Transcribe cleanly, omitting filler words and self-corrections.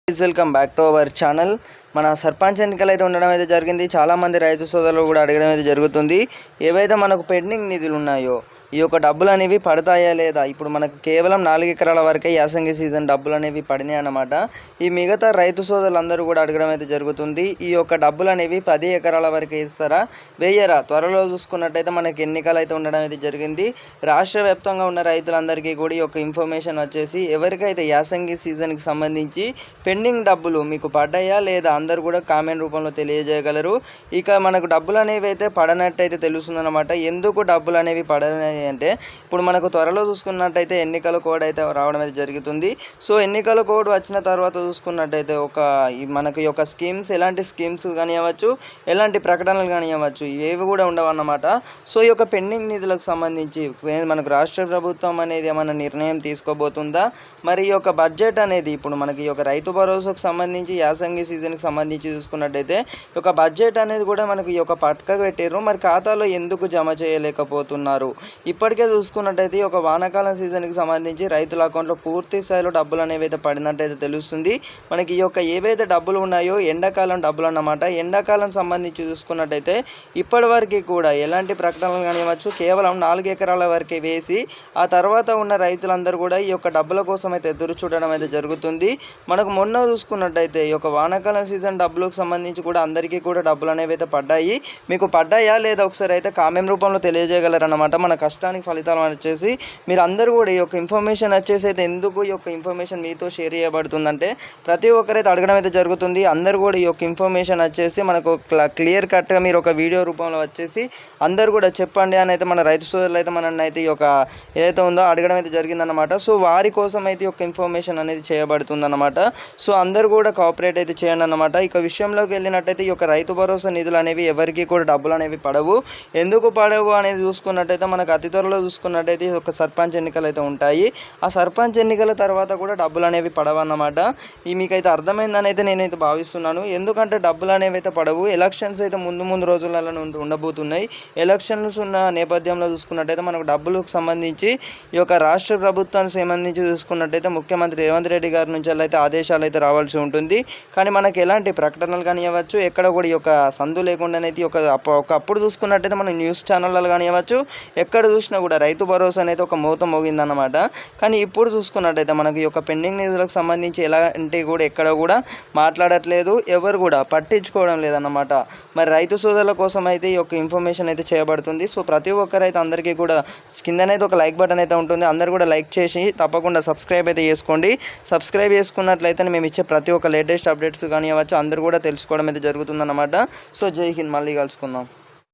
Welcome back to our channel. మన సర్పంచ్ ఎన్నికలు అయితే ఉండడం అయితే జరిగింది. చాలామంది రైతు సోదరులు కూడా అడగడం అయితే జరుగుతుంది. ఏవైతే మనకు పెండింగ్ నిధులు ఉన్నాయో ఈ యొక్క డబ్బులు అనేవి పడతాయా లేదా, ఇప్పుడు మనకు కేవలం 4 ఎకరాల వరకే యాసంగి సీజన్ డబ్బులు అనేవి పడినాయి అన్నమాట. ఈ మిగతా రైతు సోదరులందరూ కూడా అడగడం అయితే జరుగుతుంది. ఈ యొక్క డబ్బులు అనేవి 10 ఎకరాల వరకే ఇస్తారా, వేయరా? త్వరలో చూసుకున్నట్టయితే మనకి ఎన్నికలు అయితే ఉండడం అయితే జరిగింది. రాష్ట్ర వ్యాప్తంగా ఉన్న రైతులందరికీ కూడా ఈ యొక్క ఇన్ఫర్మేషన్ వచ్చేసి ఎవరికైతే యాసంగి సీజన్కి సంబంధించి పెండింగ్ డబ్బులు మీకు పడ్డాయా లేదా అందరూ కూడా కామెంట్ రూపంలో తెలియజేయగలరు. ఇక మనకు డబ్బులు అనేవి అయితే పడనట్టయితే తెలుస్తుందన్నమాట. ఎందుకు డబ్బులు అనేవి పడనాయి అంటే ఇప్పుడు మనకు త్వరలో చూసుకున్నట్టయితే ఎన్నికల కోడ్ అయితే రావడం అయితే జరుగుతుంది. సో ఎన్నికల కోడ్ వచ్చిన తర్వాత చూసుకున్నట్టయితే మనకు యొక్క స్కీమ్స్, ఎలాంటి స్కీమ్స్ కానివ్వచ్చు, ఎలాంటి ప్రకటనలు కానివ్వచ్చు, ఇవేవి కూడా ఉండవన్నమాట. సో ఈ యొక్క పెండింగ్ నిధులకు సంబంధించి మనకు రాష్ట్ర ప్రభుత్వం అనేది ఏమైనా నిర్ణయం తీసుకోబోతుందా, మరి ఈ యొక్క బడ్జెట్ అనేది ఇప్పుడు మనకి ఈ యొక్క రైతు భరోసాకు సంబంధించి యాసంగి సీజన్కి సంబంధించి చూసుకున్నట్టయితే ఈ యొక్క బడ్జెట్ అనేది కూడా మనకు ఈ యొక్క పట్కకు పెట్టారు. మరి ఖాతాలో ఎందుకు జమ చేయలేకపోతున్నారు? ఇప్పటికే చూసుకున్నట్టయితే ఒక వానాకాలం సీజన్కి సంబంధించి రైతుల అకౌంట్లో పూర్తి స్థాయిలో డబ్బులు అనేవి అయితే పడినట్టయితే తెలుస్తుంది. మనకి ఈ యొక్క ఏవైతే డబ్బులు ఉన్నాయో ఎండాకాలం డబ్బులు అన్నమాట. ఎండాకాలం సంబంధించి చూసుకున్నట్టయితే ఇప్పటివరకు కూడా ఎలాంటి ప్రకటనలు కానివ్వచ్చు, కేవలం 4 ఎకరాల వరకే వేసి ఆ తర్వాత ఉన్న రైతులందరూ కూడా ఈ యొక్క డబ్బుల కోసం అయితే ఎదురు చూడడం అయితే జరుగుతుంది. మనకు మొన్న చూసుకున్నట్టయితే ఈ యొక్క వానాకాలం సీజన్ డబ్బులకు సంబంధించి కూడా అందరికీ కూడా డబ్బులు అనేవి అయితే పడ్డాయి. మీకు పడ్డాయా లేదా ఒకసారి అయితే కామెంట్ రూపంలో తెలియజేయగలరన్నమాట. మన కష్టానికి ఫలితాలు వచ్చేసి మీరు అందరూ కూడా ఈ యొక్క ఇన్ఫర్మేషన్ వచ్చేసి అయితే ఎందుకు ఈ యొక్క ఇన్ఫర్మేషన్ మీతో షేర్ చేయబడుతుందంటే ప్రతి ఒక్కరైతే అడగడం అయితే జరుగుతుంది. అందరూ కూడా ఈ యొక్క ఇన్ఫర్మేషన్ వచ్చేసి మనకు క్లియర్ కట్గా మీరు ఒక వీడియో రూపంలో వచ్చేసి అందరూ కూడా చెప్పండి అని అయితే మన రైతు సోదరులు అయితే మనల్ని అయితే ఈ యొక్క ఏదైతే ఉందో అడగడం అయితే జరిగిందన్నమాట. సో వారి కోసం అయితే ఈ యొక్క ఇన్ఫర్మేషన్ అనేది చేయబడుతుందన్నమాట. సో అందరూ కూడా కోఆపరేట్ అయితే చేయండి అన్నమాట. ఇక విషయంలోకి వెళ్ళినట్టయితే ఈ యొక్క రైతు భరోసా నిధులు అనేవి ఎవరికి కూడా డబ్బులు అనేవి పడవు. ఎందుకు పడవు అనేది చూసుకున్నట్టయితే మనకు అతి త్వరలో చూసుకున్నట్టయితే ఒక సర్పంచ్ ఎన్నికలు అయితే ఉంటాయి. ఆ సర్పంచ్ ఎన్నికల తర్వాత కూడా డబ్బులు అనేవి పడవన్నమాట. ఈ మీకైతే అర్థమైందని అయితే నేనైతే భావిస్తున్నాను. ఎందుకంటే డబ్బులు అనేవి అయితే పడవు. ఎలక్షన్స్ అయితే ముందు రోజులలో ఉండబోతున్నాయి. ఎలక్షన్స్ ఉన్న నేపథ్యంలో చూసుకున్నట్టయితే మనకు డబ్బులకు సంబంధించి ఈ యొక్క రాష్ట్ర ప్రభుత్వానికి సంబంధించి చూసుకున్నట్టయితే ముఖ్యమంత్రి రేవంత్ రెడ్డి గారి నుంచి అయితే ఆదేశాలు అయితే రావాల్సి ఉంటుంది. కానీ మనకు ఎలాంటి ప్రకటనలు కానివ్వచ్చు, ఎక్కడ కూడా ఈ యొక్క సందు లేకుండానైతే ఒకప్పుడు చూసుకున్నట్టయితే మన న్యూస్ ఛానళ్ళలో కానివ్వచ్చు, ఎక్కడ చూసినా కూడా రైతు భరోసా అనేది ఒక మోత మోగిందన్నమాట. కానీ ఇప్పుడు చూసుకున్నట్టయితే మనకి ఈ యొక్క పెండింగ్ నిధులకు సంబంధించి ఎలాంటి కూడా ఎక్కడ కూడా మాట్లాడట్లేదు, ఎవరు కూడా పట్టించుకోవడం లేదన్నమాట. మరి రైతు సోదరుల కోసం అయితే ఈ యొక్క ఇన్ఫర్మేషన్ అయితే చేయబడుతుంది. సో ప్రతి ఒక్కరైతే అందరికీ కూడా కిందనైతే ఒక లైక్ బటన్ అయితే ఉంటుంది. అందరూ కూడా లైక్ చేసి తప్పకుండా సబ్స్క్రైబ్ అయితే చేసుకోండి. సబ్స్క్రైబ్ చేసుకున్నట్లయితే మేము ఇచ్చే ప్రతి ఒక్క లేటెస్ట్ అప్డేట్స్ కానివ్వచ్చు అందరూ కూడా తెలుసుకోవడం అయితే జరుగుతుందన్నమాట. సో జై హింద్, మళ్ళీ కలుసుకుందాం.